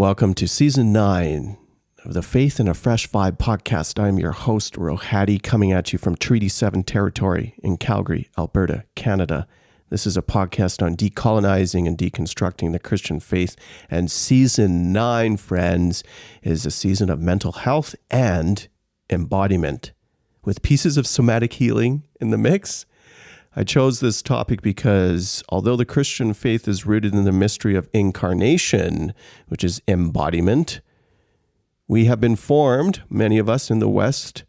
Welcome to Season 9 of the Faith in a Fresh Vibe podcast. I'm your host, Rohadi, coming at you from Treaty 7 territory in Calgary, Alberta, Canada. This is a podcast on decolonizing and deconstructing the Christian faith. And Season 9, friends, is a season of mental health and embodiment, with pieces of somatic healing in the mix. I chose this topic because although the Christian faith is rooted in the mystery of incarnation, which is embodiment, we have been formed, many of us in the West,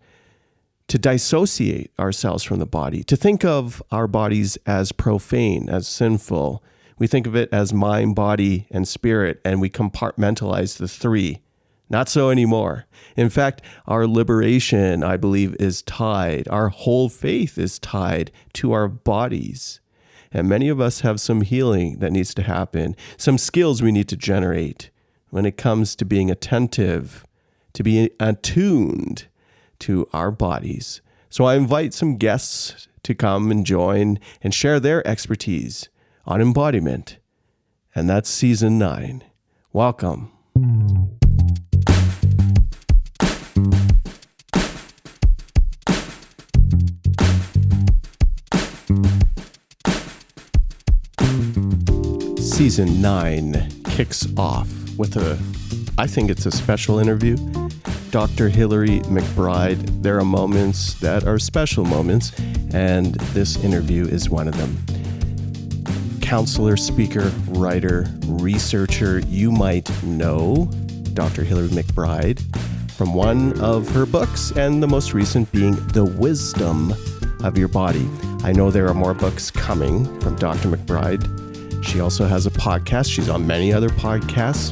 to dissociate ourselves from the body, to think of our bodies as profane, as sinful. We think of it as mind, body, and spirit, and we compartmentalize the three. Not so anymore. In fact, our liberation, I believe, is tied. Our whole faith is tied to our bodies. And many of us have some healing that needs to happen, some skills we need to generate when it comes to being attentive, to be attuned to our bodies. So I invite some guests to come and join and share their expertise on embodiment. And that's Season 9. Welcome. Season 9 kicks off with I think it's a special interview. Dr. Hilary McBride. There are moments that are special moments, and this interview is one of them. Counselor, speaker, writer, researcher, you might know Dr. Hilary McBride from one of her books, and the most recent being The Wisdom of Your Body. I know there are more books coming from Dr. McBride. She also has a podcast. She's on many other podcasts.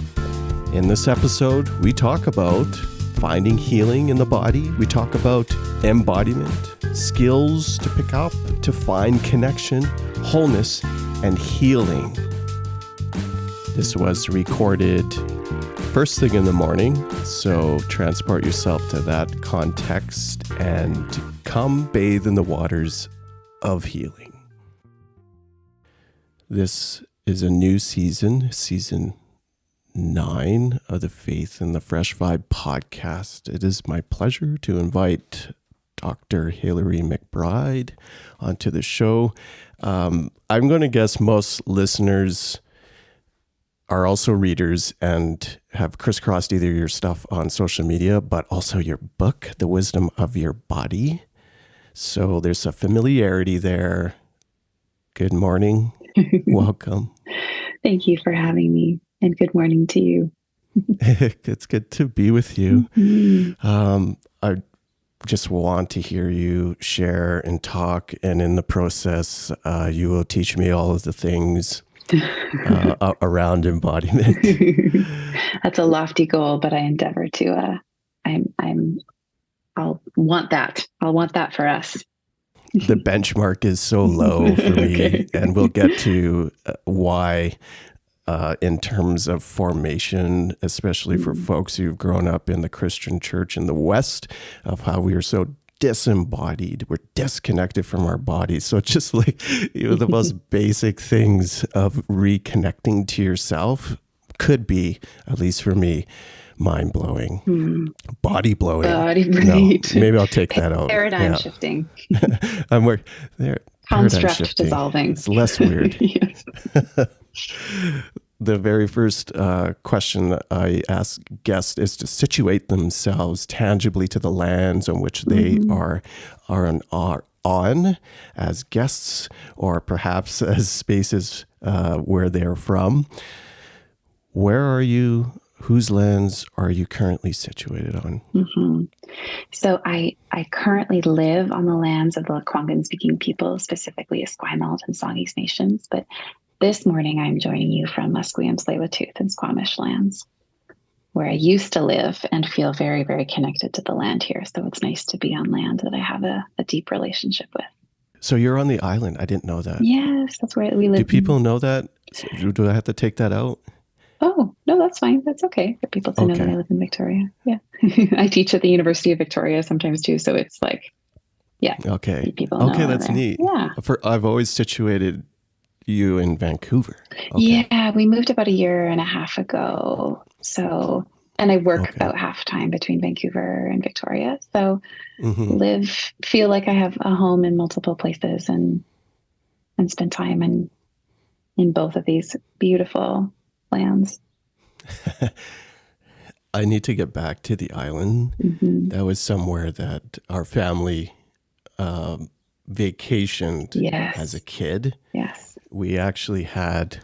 In this episode, we talk about finding healing in the body. We talk about embodiment, skills to pick up, to find connection, wholeness, and healing. This was recorded first thing in the morning, so transport yourself to that context and come bathe in the waters of healing. This is a new season, Season 9 of the Faith in the Fresh Vibe podcast. It is my pleasure to invite Dr. Hilary McBride onto the show. I'm going to guess most listeners are also readers and have crisscrossed either your stuff on social media, but also your book, The Wisdom of Your Body. So there's a familiarity there. Good morning. Welcome. Thank you for having me, and good morning to you. It's good to be with you. Mm-hmm. I just want to hear you share and talk, and in the process, you will teach me all of the things around embodiment. That's a lofty goal, but I endeavor to. I'll want that. I'll want that for us. The benchmark is so low for me, okay. And we'll get to why in terms of formation, especially for folks who've grown up in the Christian church in the West, of how we are so disembodied. We're disconnected from our bodies. So it's just like the most basic things of reconnecting to yourself could be, at least for me, mind-blowing, body-blowing. No, maybe I'll take that out. Paradigm shifting. I'm working there. Construct dissolving. It's less weird. Yes. The very first question that I ask guests is to situate themselves tangibly to the lands on which they are on as guests, or perhaps as spaces where they're from. Where are you? Whose lands are you currently situated on? Mm-hmm. So I currently live on the lands of the Lekwungen-speaking people, specifically Esquimalt and Songhees nations. But this morning I'm joining you from Musqueam, Tsleil-Waututh, and Squamish lands, where I used to live and feel very, very connected to the land here. So it's nice to be on land that I have a deep relationship with. So you're on the island. I didn't know that. Yes, that's where we live. Do people know that? Do I have to take that out? Oh, no, that's fine. That's okay for people to know that I live in Victoria. Yeah. I teach at the University of Victoria sometimes too. So it's like, yeah. Okay. People know that's neat. Yeah. I've always situated you in Vancouver? Okay. Yeah, we moved about a year and a half ago. So, and I work Okay. about half time between Vancouver and Victoria. So Hmm. feel like I have a home in multiple places and spend time in both of these beautiful lands. I need to get back to the island. Hmm. That was somewhere that our family um, vacationed as a Yes. kid. Yes. We actually had,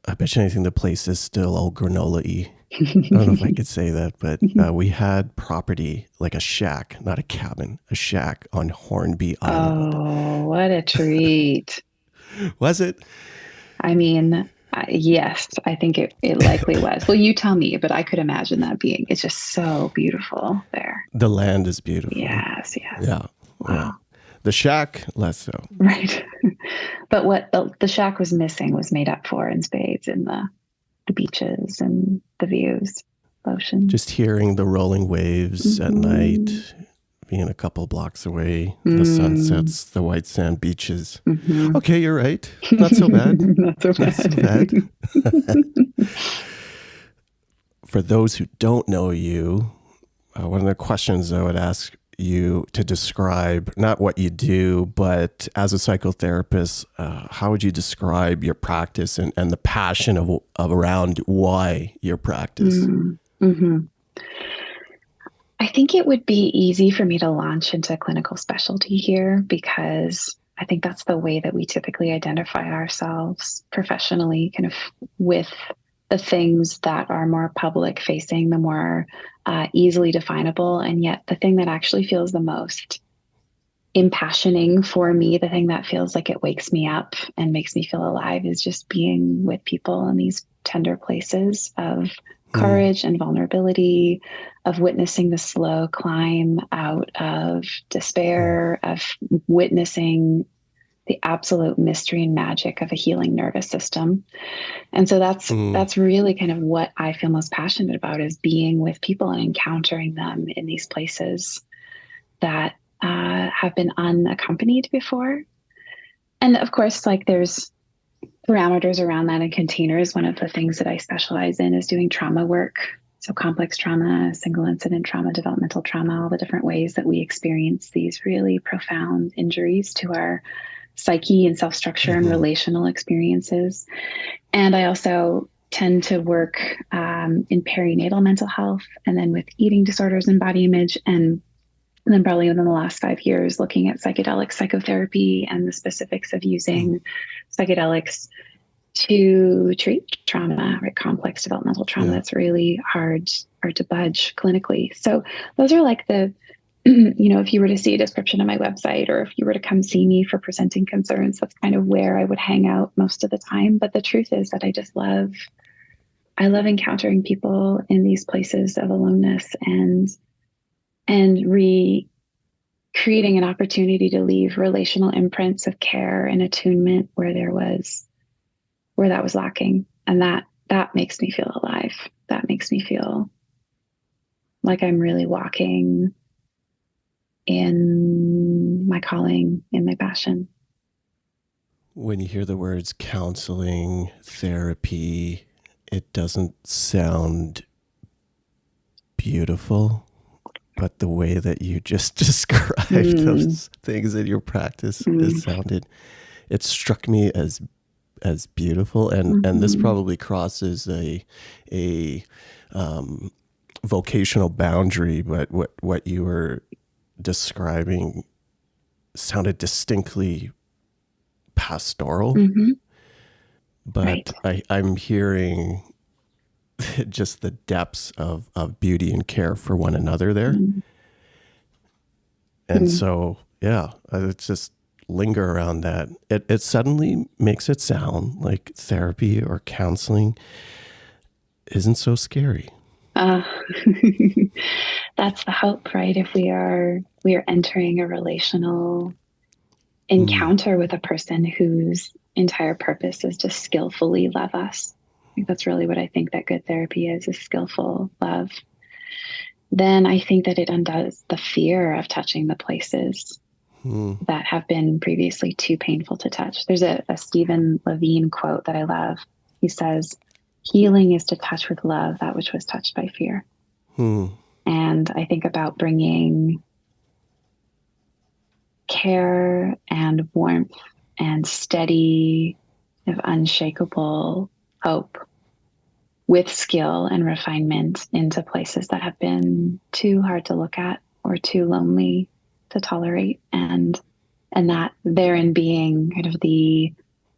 I bet you anything, the place is still all granola-y. I don't know if I could say that, but we had property, like a shack, not a cabin, a shack on Hornby Island. Oh, what a treat. Was it? I mean, yes, I think it likely was. Well, you tell me, but I could imagine that being, it's just so beautiful there. The land is beautiful. Yes, yes. Yeah. Yeah. Wow. The shack, less so. Right. But what the shack was missing was made up for in spades in the beaches and the views, ocean. Just hearing the rolling waves at Mm-hmm. night, being a couple blocks away, the Mm-hmm. sunsets, the white sand beaches. Mm-hmm. Okay, you're right. Not so bad. Not so Not so bad. bad. For those who don't know you, one of the questions I would ask you to describe, not what you do, but as a psychotherapist, how would you describe your practice and the passion of around why your practice? Mm-hmm. I think it would be easy for me to launch into clinical specialty here because I think that's the way that we typically identify ourselves professionally, kind of with the things that are more public facing, the more easily definable. And yet, the thing that actually feels the most impassioning for me, the thing that feels like it wakes me up and makes me feel alive, is just being with people in these tender places of Mm, courage and vulnerability, of witnessing the slow climb out of mm, despair, of witnessing the absolute mystery and magic of a healing nervous system. And so mm, that's really kind of what I feel most passionate about, is being with people and encountering them in these places that have been unaccompanied before. And of course, like there's parameters around that and containers. One of the things that I specialize in is doing trauma work. So complex trauma, single incident trauma, developmental trauma, all the different ways that we experience these really profound injuries to our psyche and self-structure and mm-hmm. relational experiences. And I also tend to work in perinatal mental health and then with eating disorders and body image. And then probably within the last 5 years, looking at psychedelic psychotherapy and the specifics of Mm, using psychedelics to treat trauma, right? Complex developmental trauma yeah. that's really hard to budge clinically. So those are like the, if you were to see a description of my website, or if you were to come see me for presenting concerns, that's kind of where I would hang out most of the time. But the truth is that I love encountering people in these places of aloneness and creating an opportunity to leave relational imprints of care and attunement where that was lacking. And that makes me feel alive. That makes me feel like I'm really walking in my calling, in my passion. When you hear the words counseling, therapy, it doesn't sound beautiful, but the way that you just described Mm, those things in your practice, mm, it struck me as beautiful, and this mm-hmm, probably crosses a vocational boundary, but what you were describing sounded distinctly pastoral, mm-hmm, right. but I'm hearing just the depths of beauty and care for one another there. Mm, And mm. so, yeah, it's just linger around that. It suddenly makes it sound like therapy or counseling isn't so scary. Uh, that's the hope, right? If we are entering a relational Mm, encounter with a person whose entire purpose is to skillfully love us. I think that's really what I think that good therapy is skillful love. Then I think that it undoes the fear of touching the places that have been previously too painful to touch. There's a Stephen Levine quote that I love. He says, "Healing is to touch with love that which was touched by fear." And I think about bringing care and warmth and steady, unshakable hope with skill and refinement into places that have been too hard to look at or too lonely to tolerate, and that therein being kind of the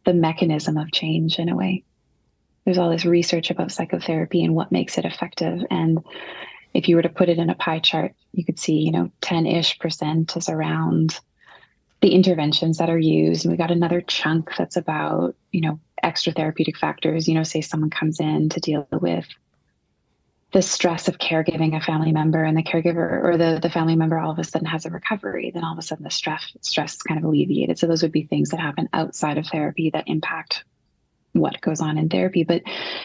mechanism of change in a way. There's all this research about psychotherapy and what makes it effective, and if you were to put it in a pie chart, you could see 10-ish% is around the interventions that are used, and we got another chunk that's about extra therapeutic factors. Say someone comes in to deal with the stress of caregiving a family member, and the caregiver or the family member all of a sudden has a recovery, then all of a sudden the stress is kind of alleviated. So those would be things that happen outside of therapy that impact what goes on in therapy. But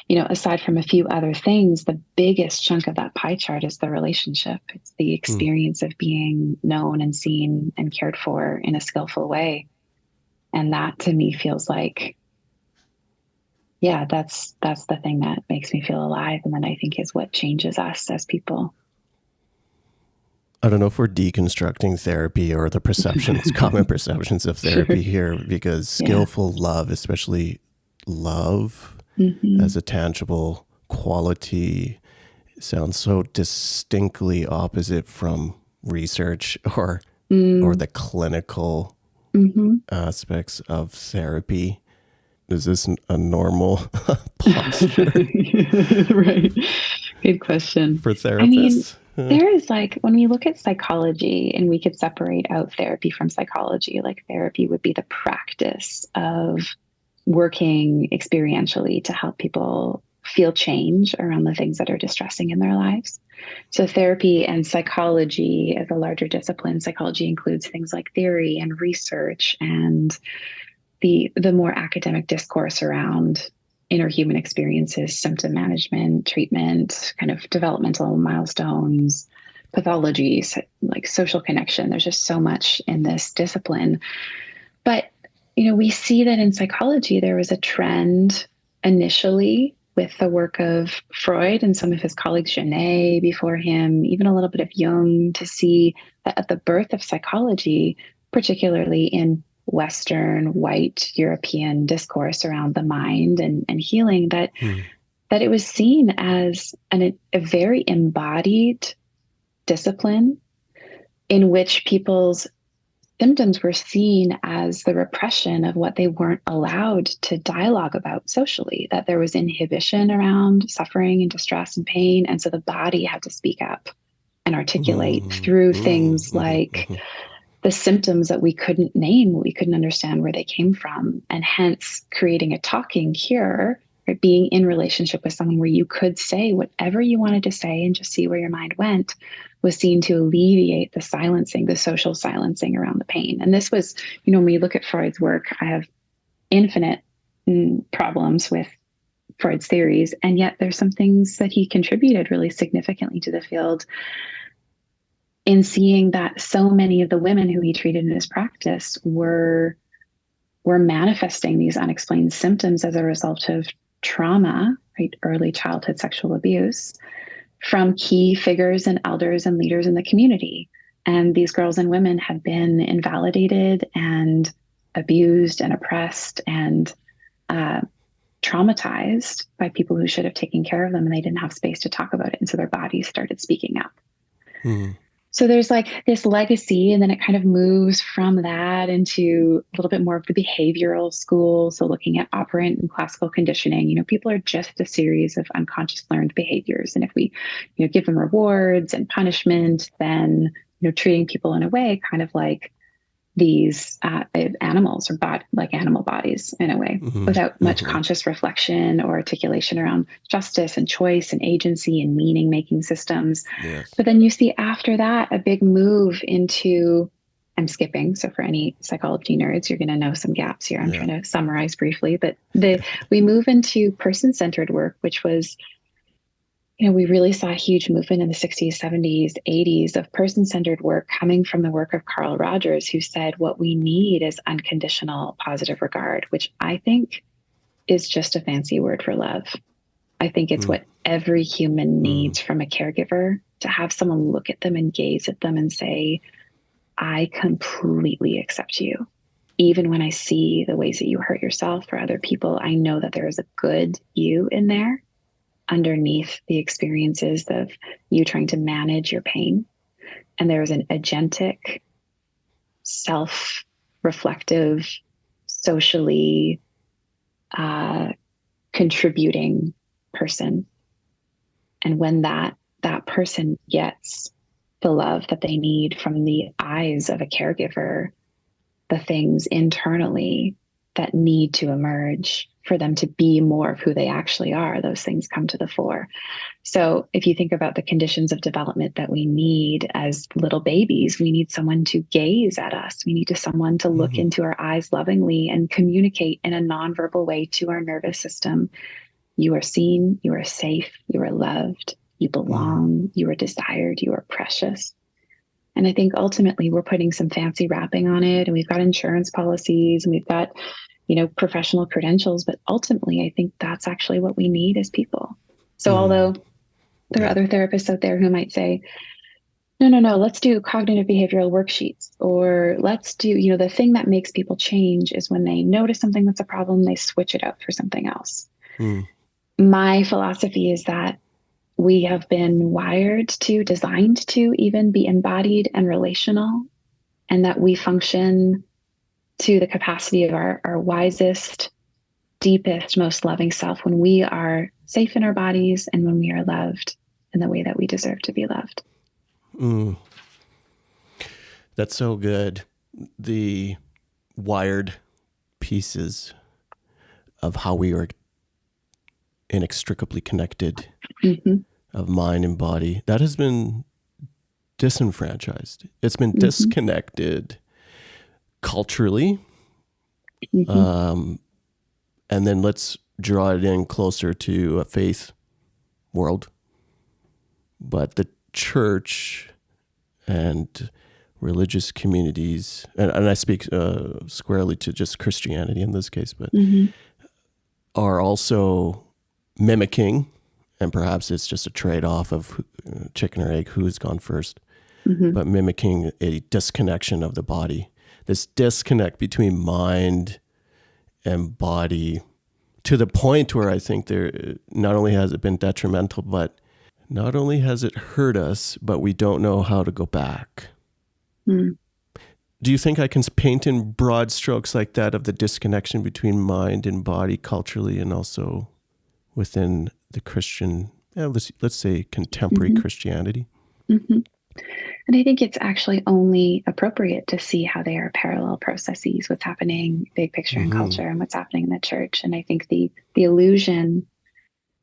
aside from a few other things, the biggest chunk of that pie chart is the relationship. It's the experience of being known and seen and cared for in a skillful way. And that to me feels like, yeah, that's the thing that makes me feel alive, and that I think is what changes us as people. I don't know if we're deconstructing therapy or the perceptions, common perceptions of therapy here, because skillful love, especially love as a tangible quality, sounds so distinctly opposite from research or the clinical aspects of therapy. Is this a normal posture? Right. Good question. For therapists? There is when we look at psychology, and we could separate out therapy from psychology, therapy would be the practice of working experientially to help people feel change around the things that are distressing in their lives. So therapy and psychology as a larger discipline, psychology includes things like theory and research and the more academic discourse around inner human experiences, symptom management, treatment, kind of developmental milestones, pathologies, like social connection. There's just so much in this discipline. But we see that in psychology, there was a trend initially with the work of Freud and some of his colleagues, Genet before him, even a little bit of Jung, to see that at the birth of psychology, particularly in Western white European discourse around the mind and healing, that it was seen as a very embodied discipline in which people's symptoms were seen as the repression of what they weren't allowed to dialogue about socially, that there was inhibition around suffering and distress and pain. And so the body had to speak up and articulate through things like the symptoms that we couldn't name, we couldn't understand where they came from, and hence creating a talking cure, or being in relationship with someone where you could say whatever you wanted to say and just see where your mind went, was seen to alleviate the silencing, the social silencing around the pain. And this was, when we look at Freud's work, I have infinite problems with Freud's theories, and yet there's some things that he contributed really significantly to the field in seeing that so many of the women who he treated in his practice were manifesting these unexplained symptoms as a result of trauma, right? Early childhood sexual abuse from key figures and elders and leaders in the community. And these girls and women had been invalidated and abused and oppressed and traumatized by people who should have taken care of them, and they didn't have space to talk about it. And so their bodies started speaking up. So there's this legacy, and then it kind of moves from that into a little bit more of the behavioral school. So looking at operant and classical conditioning, people are just a series of unconscious learned behaviors. And if we, give them rewards and punishment, then, treating people in a way kind of like these animals, or like animal bodies in a way, without much conscious reflection or articulation around justice and choice and agency and meaning making systems. Yes. But then you see after that a big move into, I'm skipping, so for any psychology nerds, you're going to know some gaps here. I'm trying to summarize briefly, but we move into person-centered work, which was we really saw a huge movement in the 60s, 70s, 80s of person-centered work coming from the work of Carl Rogers, who said what we need is unconditional positive regard, which I think is just a fancy word for love. I think it's what every human needs from a caregiver, to have someone look at them and gaze at them and say, I completely accept you. Even when I see the ways that you hurt yourself or other people, I know that there is a good you in there underneath the experiences of you trying to manage your pain. And there is an agentic, self-reflective, socially contributing person. And when that person gets the love that they need from the eyes of a caregiver, the things internally that need to emerge for them to be more of who they actually are, those things come to the fore. So if you think about the conditions of development that we need as little babies, we need someone to gaze at us. We need someone to look into our eyes lovingly and communicate in a nonverbal way to our nervous system. You are seen, you are safe, you are loved, you belong, you are desired, you are precious. And I think ultimately we're putting some fancy wrapping on it, and we've got insurance policies and we've got, professional credentials, but ultimately I think that's actually what we need as people. So although there are other therapists out there who might say, no, let's do cognitive behavioral worksheets, or let's do, the thing that makes people change is when they notice something that's a problem, they switch it out for something else. My philosophy is that we have been designed to even be embodied and relational, and that we function to the capacity of our wisest, deepest, most loving self when we are safe in our bodies and when we are loved in the way that we deserve to be loved. That's so good. The wired pieces of how we are inextricably connected of mind and body, that has been disenfranchised. It's been disconnected culturally. And then let's draw it in closer to a faith world. But the church and religious communities, and I speak squarely to just Christianity in this case, but are also mimicking, and perhaps it's just a trade-off of chicken or egg, who's gone first, but mimicking a disconnection of the body. This disconnect between mind and body, to the point where I think there not only has it been detrimental, but not only has it hurt us, but we don't know how to go back. Do you think I can paint in broad strokes like that of the disconnection between mind and body culturally, and also within the Christian, let's say contemporary Christianity? And I think it's actually only appropriate to see how they are parallel processes, what's happening big picture in culture and what's happening in the church. And I think the illusion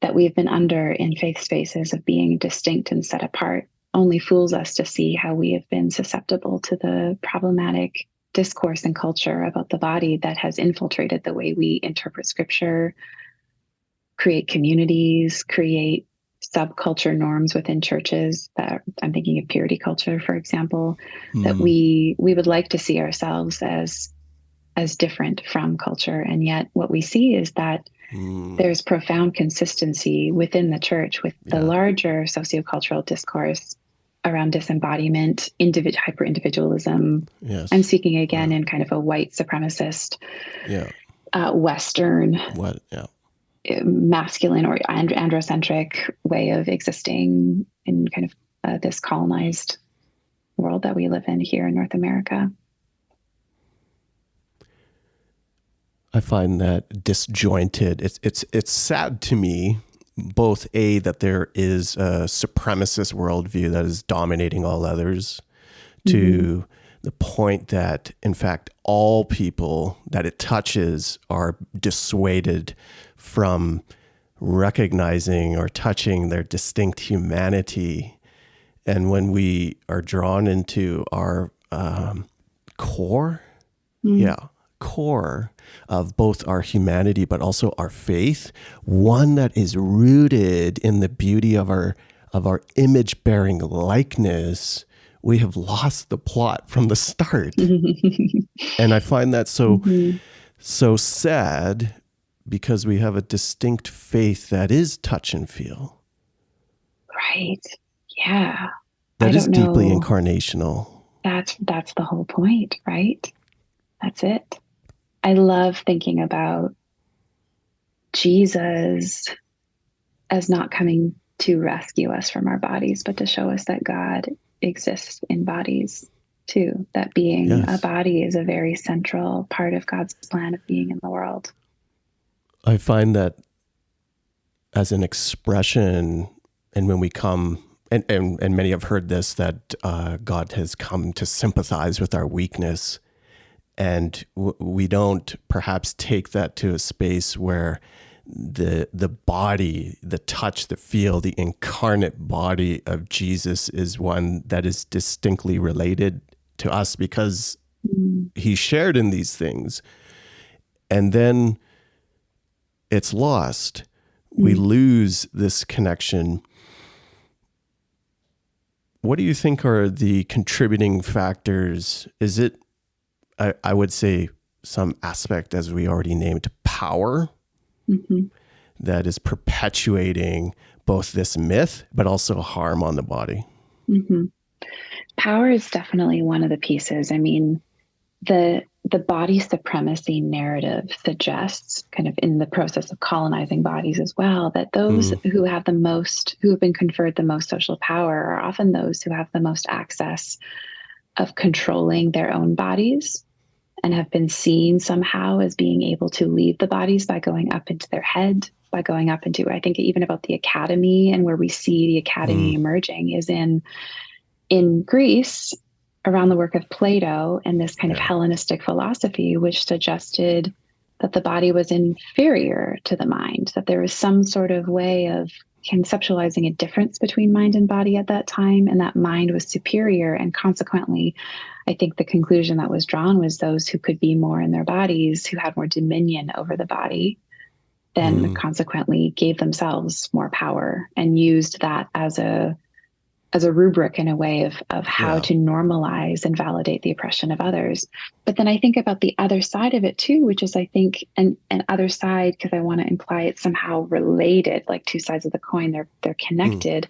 that we've been under in faith spaces of being distinct and set apart only fools us to see how we have been susceptible to the problematic discourse and culture about the body that has infiltrated the way we interpret scripture, create communities, create subculture norms within churches. That I'm thinking of purity culture, for example, that we would like to see ourselves as different from culture. And yet what we see is that there's profound consistency within the church with the larger sociocultural discourse around disembodiment, hyper-individualism. I'm speaking again in kind of a white supremacist, Western, masculine or androcentric way of existing in kind of this colonized world that we live in here in North America. I find that disjointed. It's sad to me, both that there is a supremacist worldview that is dominating all others, to the point that, in fact, all people that it touches are dissuaded from recognizing or touching their distinct humanity. And when we are drawn into our core, core of both our humanity, but also our faith, one that is rooted in the beauty of our image-bearing likeness, we have lost the plot from the start. And I find that so sad, because we have a distinct faith that is touch and feel. Right. Yeah. That is deeply incarnational. That's the whole point, right? That's it. I love thinking about Jesus as not coming to rescue us from our bodies, but to show us that God exists in bodies too. That being a body is a very central part of God's plan of being in the world. I find that as an expression, and when we come, and many have heard this, that God has come to sympathize with our weakness. And we don't perhaps take that to a space where the body, the touch, the feel, the incarnate body of Jesus is one that is distinctly related to us, because he shared in these things. And then it's lost. We lose this connection. What do you think are the contributing factors? Is it, I would say, some aspect, as we already named, power, that is perpetuating both this myth, but also harm on the body? Power is definitely one of the pieces. I mean, the body supremacy narrative suggests, kind of in the process of colonizing bodies as well, that those who have been conferred the most social power are often those who have the most access of controlling their own bodies, and have been seen somehow as being able to leave the bodies by going up into their head, by going up into, I think even about the academy, and where we see the academy emerging is in Greece, around the work of Plato and this kind of Hellenistic philosophy, which suggested that the body was inferior to the mind, that there was some sort of way of conceptualizing a difference between mind and body at that time, and that mind was superior. And consequently, I think the conclusion that was drawn was those who could be more in their bodies, who had more dominion over the body, then consequently gave themselves more power, and used that as a rubric, in a way of how to normalize and validate the oppression of others. But then I think about the other side of it too, which is, I think, an other side, because I want to imply it's somehow related, like two sides of the coin, they're connected.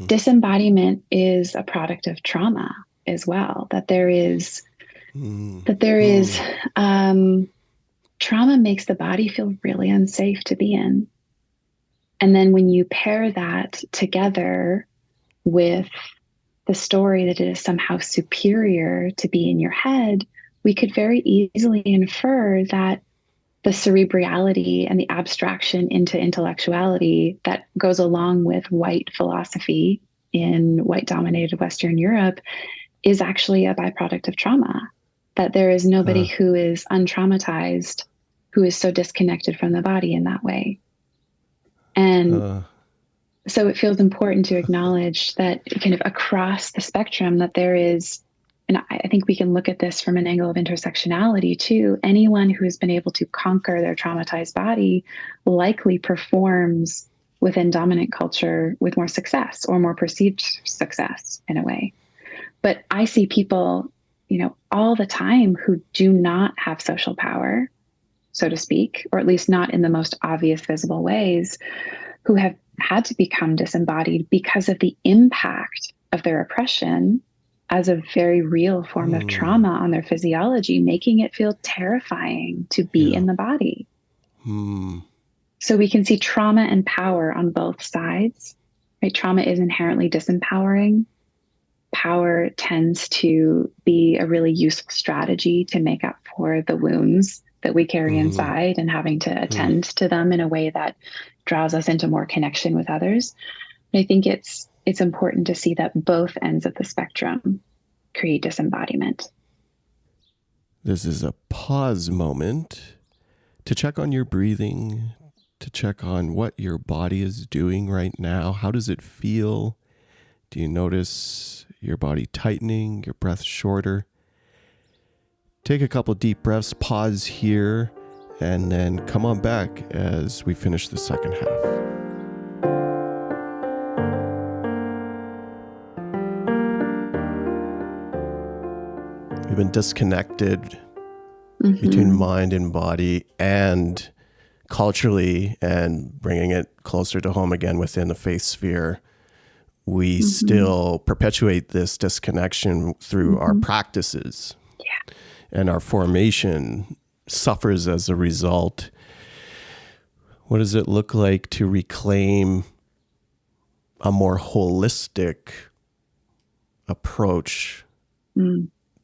Disembodiment is a product of trauma as well, that there is trauma makes the body feel really unsafe to be in. And then when you pair that together with the story that it is somehow superior to be in your head, we could very easily infer that the cerebrality and the abstraction into intellectuality that goes along with white philosophy in white-dominated Western Europe is actually a byproduct of trauma, that there is nobody who is untraumatized, who is so disconnected from the body in that way. And so it feels important to acknowledge that kind of across the spectrum that there is, and I think we can look at this from an angle of intersectionality too. Anyone who has been able to conquer their traumatized body likely performs within dominant culture with more success, or more perceived success in a way. But I see people, all the time who do not have social power, so to speak, or at least not in the most obvious, visible ways, who have had to become disembodied because of the impact of their oppression as a very real form of trauma on their physiology, making it feel terrifying to be in the body. So we can see trauma and power on both sides, right? Trauma is inherently disempowering. Power tends to be a really useful strategy to make up for the wounds that we carry inside, and having to attend to them in a way that draws us into more connection with others. And I think it's important to see that both ends of the spectrum create disembodiment. This is a pause moment to check on your breathing, to check on what your body is doing right now. How does it feel? Do you notice your body tightening, your breath shorter? take a couple deep breaths, pause here, and then come on back as we finish the second half. We've been disconnected between mind and body, and culturally, and bringing it closer to home again within the faith sphere, we still perpetuate this disconnection through our practices. Yeah. And our formation suffers as a result. What does it look like to reclaim a more holistic approach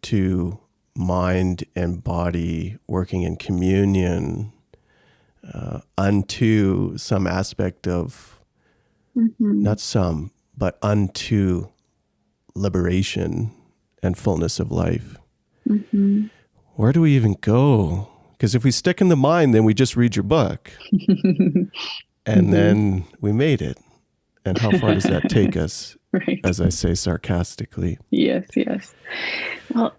to mind and body working in communion unto some aspect of, not some, but unto liberation and fullness of life? Where do we even go? Because if we stick in the mind, then we just read your book. And then we made it. And how far does that take us? Right. As I say sarcastically. Yes. Well,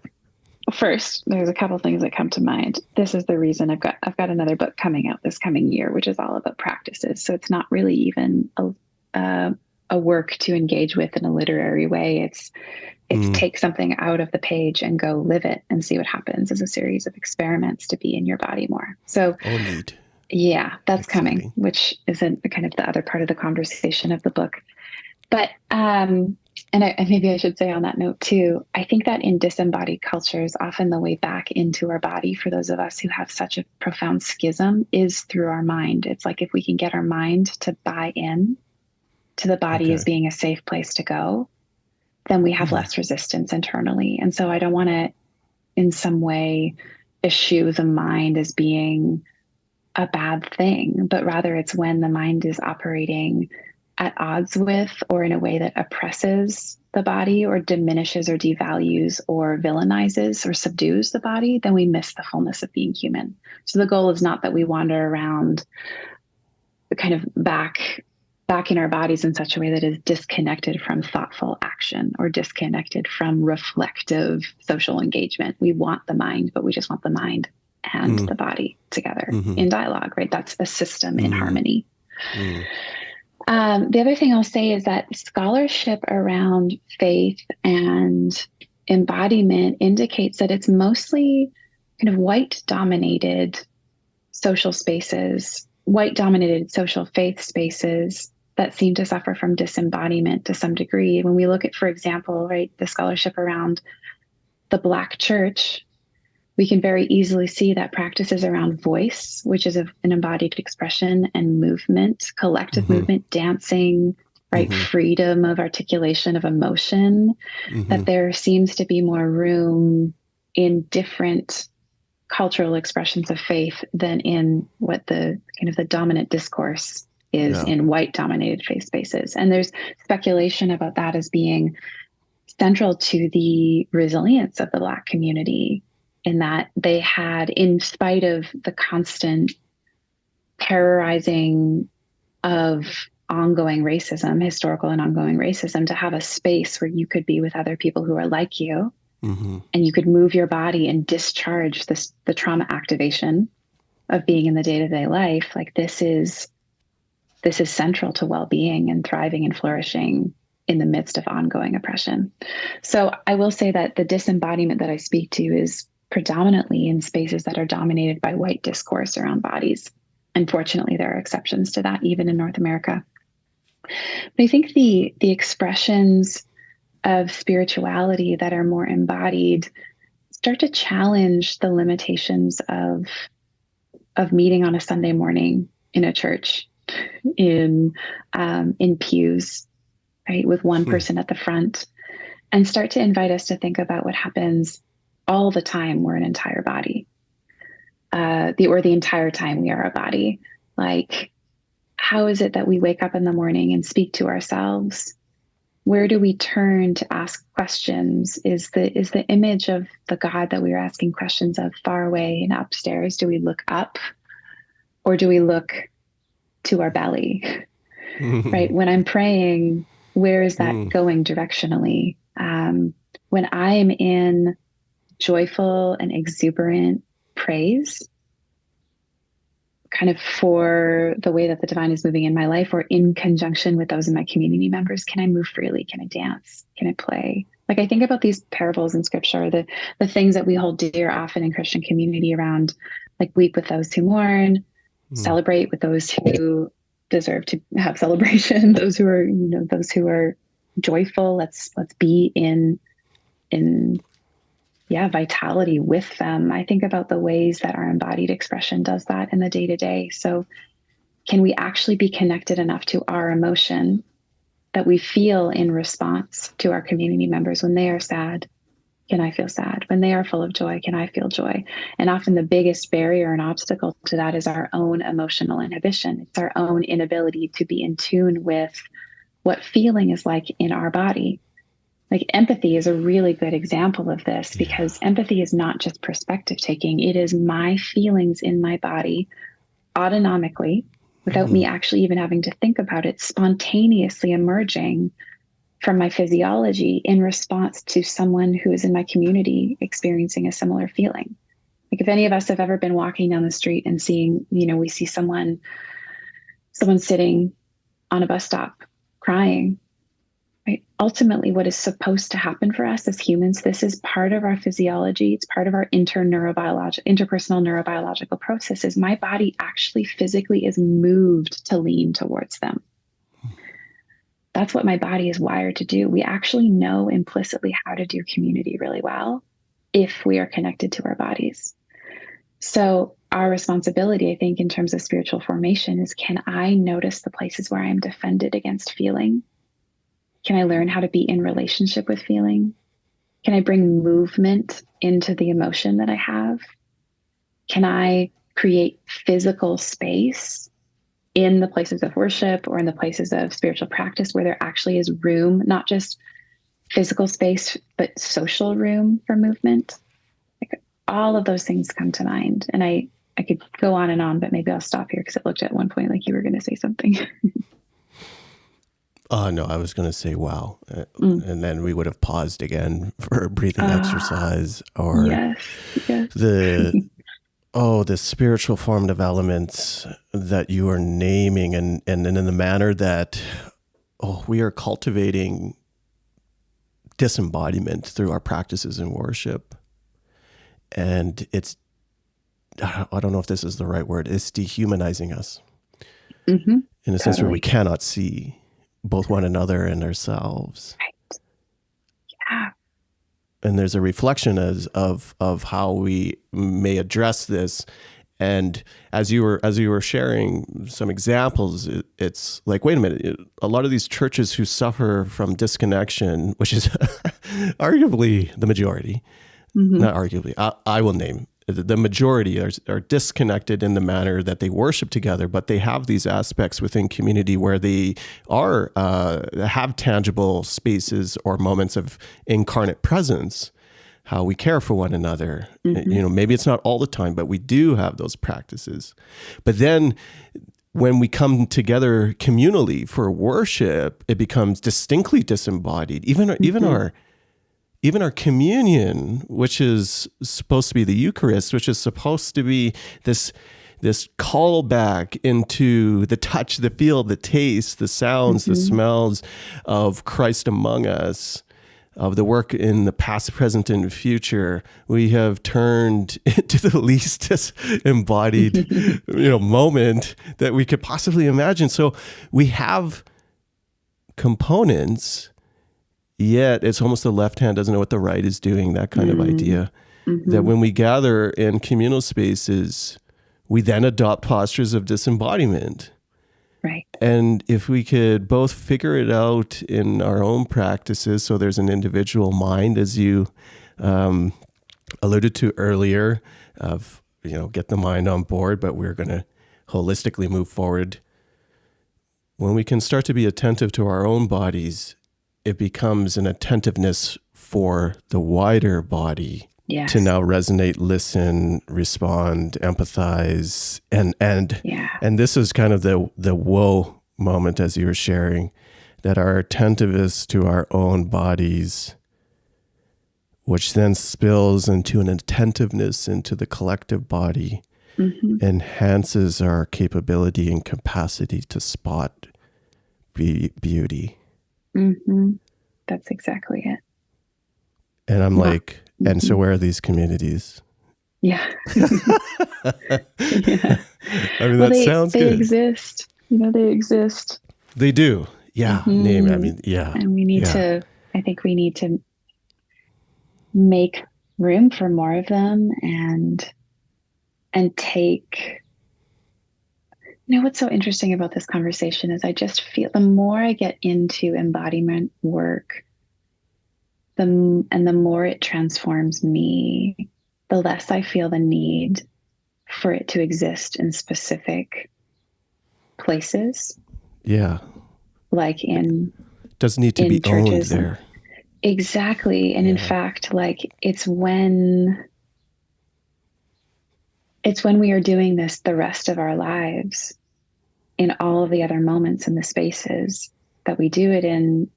first, there's a couple things that come to mind. This is the reason I've got another book coming out this coming year, which is all about practices. So it's not really even a work to engage with in a literary way. It's take something out of the page and go live it and see what happens as a series of experiments to be in your body more. So, neat. Yeah, that's exciting. Coming, which isn't kind of the other part of the conversation of the book. But, and maybe I should say on that note too, I think that in disembodied cultures, often the way back into our body for those of us who have such a profound schism is through our mind. It's like if we can get our mind to buy in to the body as being a safe place to go, then we have less resistance internally. And so I don't want to in some way eschew the mind as being a bad thing, but rather it's when the mind is operating at odds with or in a way that oppresses the body or diminishes or devalues or villainizes or subdues the body, then we miss the fullness of being human. So the goal is not that we wander around kind of back in our bodies in such a way that is disconnected from thoughtful action or disconnected from reflective social engagement. We want the mind, but we just want the mind and the body together in dialogue, right? That's a system in harmony. The other thing I'll say is that scholarship around faith and embodiment indicates that it's mostly kind of white-dominated social spaces, white-dominated social faith spaces that seem to suffer from disembodiment to some degree. When we look at, for example, right, the scholarship around the Black church, we can very easily see that practices around voice, which is an embodied expression, and movement, collective movement, dancing, right, freedom of articulation of emotion, that there seems to be more room in different cultural expressions of faith than in what the kind of the dominant discourse is in white dominated faith spaces. And there's speculation about that as being central to the resilience of the Black community, in that they had, in spite of the constant terrorizing of ongoing racism, historical and ongoing racism, to have a space where you could be with other people who are like you, and you could move your body and discharge the trauma activation of being in the day-to-day life. Like this is central to well-being and thriving and flourishing in the midst of ongoing oppression. So I will say that the disembodiment that I speak to is predominantly in spaces that are dominated by white discourse around bodies. Unfortunately, there are exceptions to that, even in North America. But I think the expressions of spirituality that are more embodied start to challenge the limitations of meeting on a Sunday morning in a church, in pews, right, with one person at the front, and start to invite us to think about what happens all the time we're an entire body, the entire time we are a body. Like, how is it that we wake up in the morning and speak to ourselves? Where do we turn to ask questions? Is the image of the God that we are asking questions of far away and upstairs? Do we look up, or do we look to our belly? Right? When I'm praying, where is that going directionally? When I'm in joyful and exuberant praise kind of for the way that the divine is moving in my life, or in conjunction with those in my community members? Can I move freely? Can I dance? Can I play? Like, I think about these parables in scripture, the things that we hold dear often in Christian community around, like, weep with those who mourn, celebrate with those who deserve to have celebration, those who are joyful. Let's be in vitality with them. I think about the ways that our embodied expression does that in the day-to-day. So can we actually be connected enough to our emotion that we feel in response to our community members? When they are sad, can I feel sad? When they are full of joy, can I feel joy? And often the biggest barrier and obstacle to that is our own emotional inhibition. It's our own inability to be in tune with what feeling is like in our body. Like, empathy is a really good example of this, because empathy is not just perspective taking. It is my feelings in my body autonomically, without me actually even having to think about it, spontaneously emerging from my physiology in response to someone who is in my community experiencing a similar feeling. Like, if any of us have ever been walking down the street and we see someone sitting on a bus stop crying, right? Ultimately, what is supposed to happen for us as humans, this is part of our physiology. It's part of our interpersonal neurobiological processes. My body actually physically is moved to lean towards them. That's what my body is wired to do. We actually know implicitly how to do community really well if we are connected to our bodies. So our responsibility, I think, in terms of spiritual formation is, can I notice the places where I am defended against feeling? Can I learn how to be in relationship with feeling? Can I bring movement into the emotion that I have? Can I create physical space in the places of worship or in the places of spiritual practice where there actually is room, not just physical space, but social room for movement? Like, all of those things come to mind. And I could go on, but maybe I'll stop here because it looked at one point like you were going to say something. No, I was going to say, wow. And then we would have paused again for a breathing exercise, or yes. the spiritual formative elements that you are naming, and in the manner that, we are cultivating disembodiment through our practices in worship. And I don't know if this is the right word, it's dehumanizing us in a sense where we cannot see both one another and ourselves. Right. Yeah. And there's a reflection of how we may address this. And as you were sharing some examples, it's like, wait a minute, a lot of these churches who suffer from disconnection, which is arguably the majority, not arguably, I will name, the majority are disconnected in the manner that they worship together, but they have these aspects within community where they are have tangible spaces or moments of incarnate presence, how we care for one another. Maybe it's not all the time, but we do have those practices. But then when we come together communally for worship, it becomes distinctly disembodied. Even our communion, which is supposed to be the Eucharist, which is supposed to be this call back into the touch, the feel, the taste, the sounds, the smells of Christ among us, of the work in the past, present, and future, we have turned into the least embodied, moment that we could possibly imagine. So we have components, yet it's almost the left hand doesn't know what the right is doing, that kind of idea. That when we gather in communal spaces, we then adopt postures of disembodiment. Right. And if we could both figure it out in our own practices, so there's an individual mind, as you alluded to earlier, of, get the mind on board, but we're going to holistically move forward. When we can start to be attentive to our own bodies, it becomes an attentiveness for the wider body. Yes. To now resonate, listen, respond, empathize, and this is kind of the whoa moment, as you were sharing, that our attentiveness to our own bodies which then spills into an attentiveness into the collective body, enhances our capability and capacity to spot beauty. That's exactly it. And I'm like, and so where are these communities? Yeah. Yeah. I mean, sounds they good. Exist. They exist. They do. Yeah. Name. I mean, yeah. And we need to, I think we need to make room for more of them and take, what's so interesting about this conversation is I just feel the more I get into embodiment work, the more it transforms me, the less I feel the need for it to exist in specific places. Yeah. Like doesn't need to be owned there. Exactly. And in fact, like it's when we are doing this the rest of our lives in all of the other moments and the spaces that we do it in,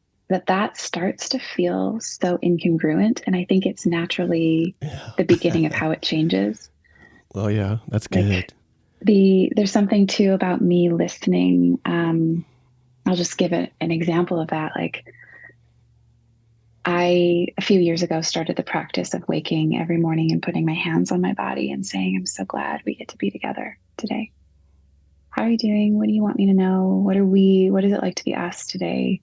that starts to feel so incongruent. And I think it's naturally the beginning of how it changes. Well, yeah, that's good. There's something too about me listening. I'll just give an example of that. Like I, a few years ago, started the practice of waking every morning and putting my hands on my body and saying, I'm so glad we get to be together today. How are you doing? What do you want me to know? What is it like to be us today?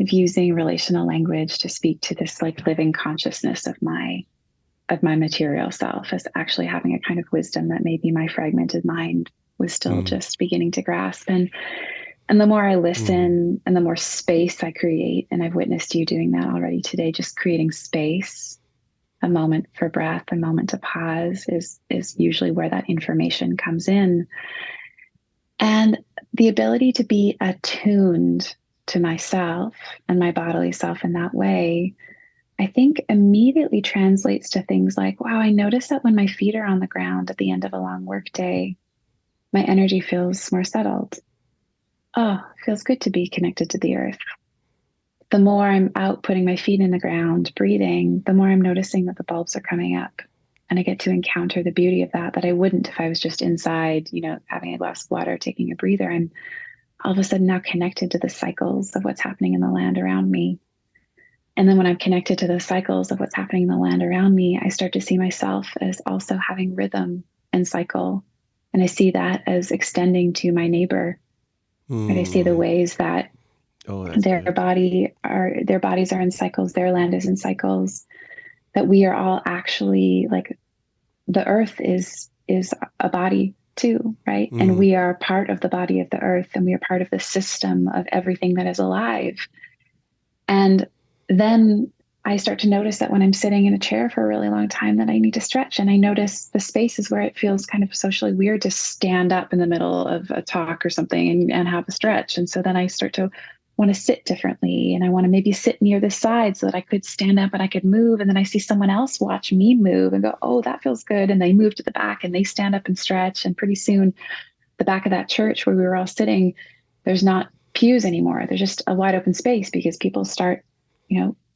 Of using relational language to speak to this like living consciousness of my material self as actually having a kind of wisdom that maybe my fragmented mind was still just beginning to grasp. And the more I listen and the more space I create, and I've witnessed you doing that already today, just creating space, a moment for breath, a moment to pause is usually where that information comes in. And the ability to be attuned to myself and my bodily self in that way, I think immediately translates to things like, wow, I notice that when my feet are on the ground at the end of a long work day, my energy feels more settled. Oh, it feels good to be connected to the earth. The more I'm out putting my feet in the ground, breathing, the more I'm noticing that the bulbs are coming up. And I get to encounter the beauty of that I wouldn't if I was just inside, having a glass of water, taking a breather. I'm all of a sudden now connected to the cycles of what's happening in the land around me. And then when I'm connected to those cycles of what's happening in the land around me, I start to see myself as also having rhythm and cycle. And I see that as extending to my neighbor. And I see the ways that their bodies are in cycles, their land is in cycles, that we are all actually like the earth is a body too, right? And we are part of the body of the earth, and we are part of the system of everything that is alive. And then I start to notice that when I'm sitting in a chair for a really long time that I need to stretch, and I notice the spaces where it feels kind of socially weird to stand up in the middle of a talk or something and have a stretch. And so then I start to want to sit differently, and I want to maybe sit near the side so that I could stand up and I could move. And then I see someone else watch me move and go, oh, that feels good. And they move to the back and they stand up and stretch. And pretty soon the back of that church where we were all sitting, there's not pews anymore. There's just a wide open space because people start,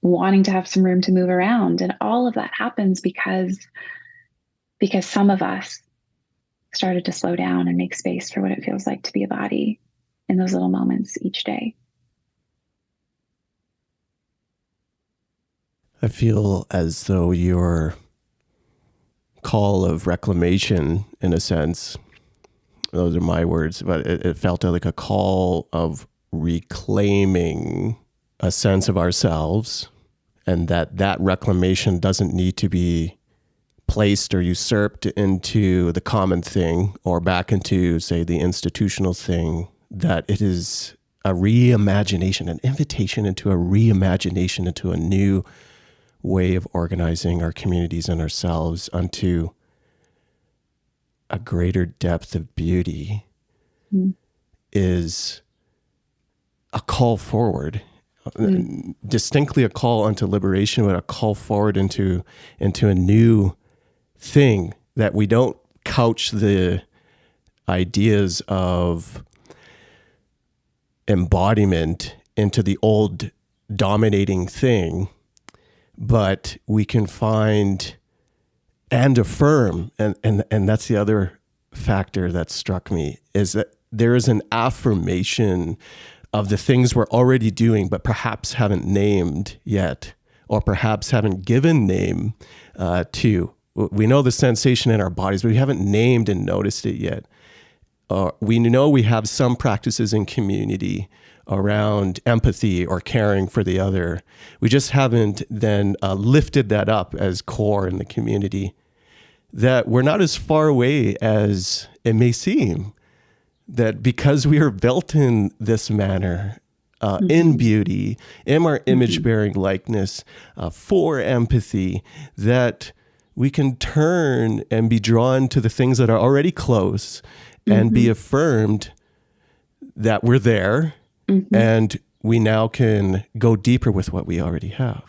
wanting to have some room to move around. And all of that happens because some of us started to slow down and make space for what it feels like to be a body in those little moments each day. I feel as though your call of reclamation, in a sense, those are my words, but it felt like a call of reclaiming a sense of ourselves, and that reclamation doesn't need to be placed or usurped into the common thing or back into, say, the institutional thing, that it is a reimagination, an invitation into a reimagination, into a new way of organizing our communities and ourselves unto a greater depth of beauty is a call forward, distinctly a call unto liberation, but a call forward into a new thing, that we don't couch the ideas of embodiment into the old dominating thing, but we can find and affirm, and that's the other factor that struck me, is that there is an affirmation of the things we're already doing, but perhaps haven't named yet, or perhaps haven't given name to. We know the sensation in our bodies, but we haven't named and noticed it yet. We know we have some practices in community around empathy or caring for the other. We just haven't then lifted that up as core in the community, that we're not as far away as it may seem, that because we are built in this manner, in beauty, in our image-bearing likeness, for empathy, that we can turn and be drawn to the things that are already close and be affirmed that we're there, and we now can go deeper with what we already have.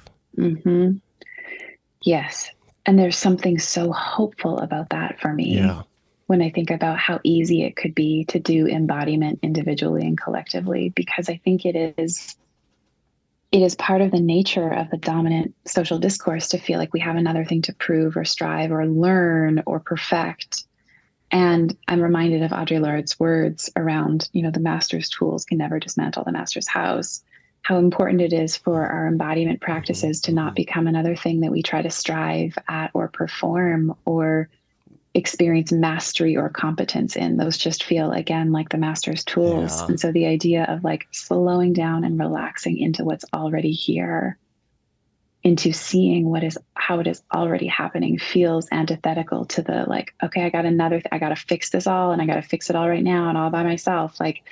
Yes. And there's something so hopeful about that for me. Yeah. When I think about how easy it could be to do embodiment individually and collectively, because I think it is part of the nature of the dominant social discourse to feel like we have another thing to prove or strive or learn or perfect. And I'm reminded of Audre Lorde's words around, the master's tools can never dismantle the master's house, how important it is for our embodiment practices to not become another thing that we try to strive at or perform or experience mastery or competence in. Those just feel, again, like the master's tools. Yeah. And so the idea of like slowing down and relaxing into what's already here, into seeing how it is already happening, feels antithetical to the like, okay, I got I got to fix this all, and I got to fix it all right now and all by myself. Like,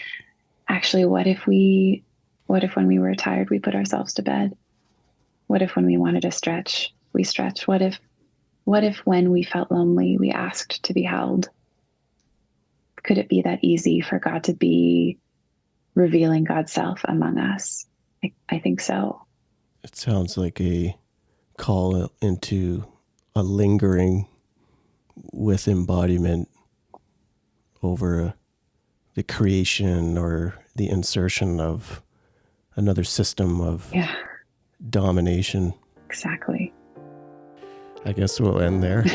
actually, what if when we were tired, we put ourselves to bed? What if when we wanted to stretch, we stretch? What if when we felt lonely, we asked to be held? Could it be that easy for God to be revealing God's self among us? I think so. It sounds like a call into a lingering with embodiment over the creation or the insertion of another system of domination. Exactly. I guess we'll end there.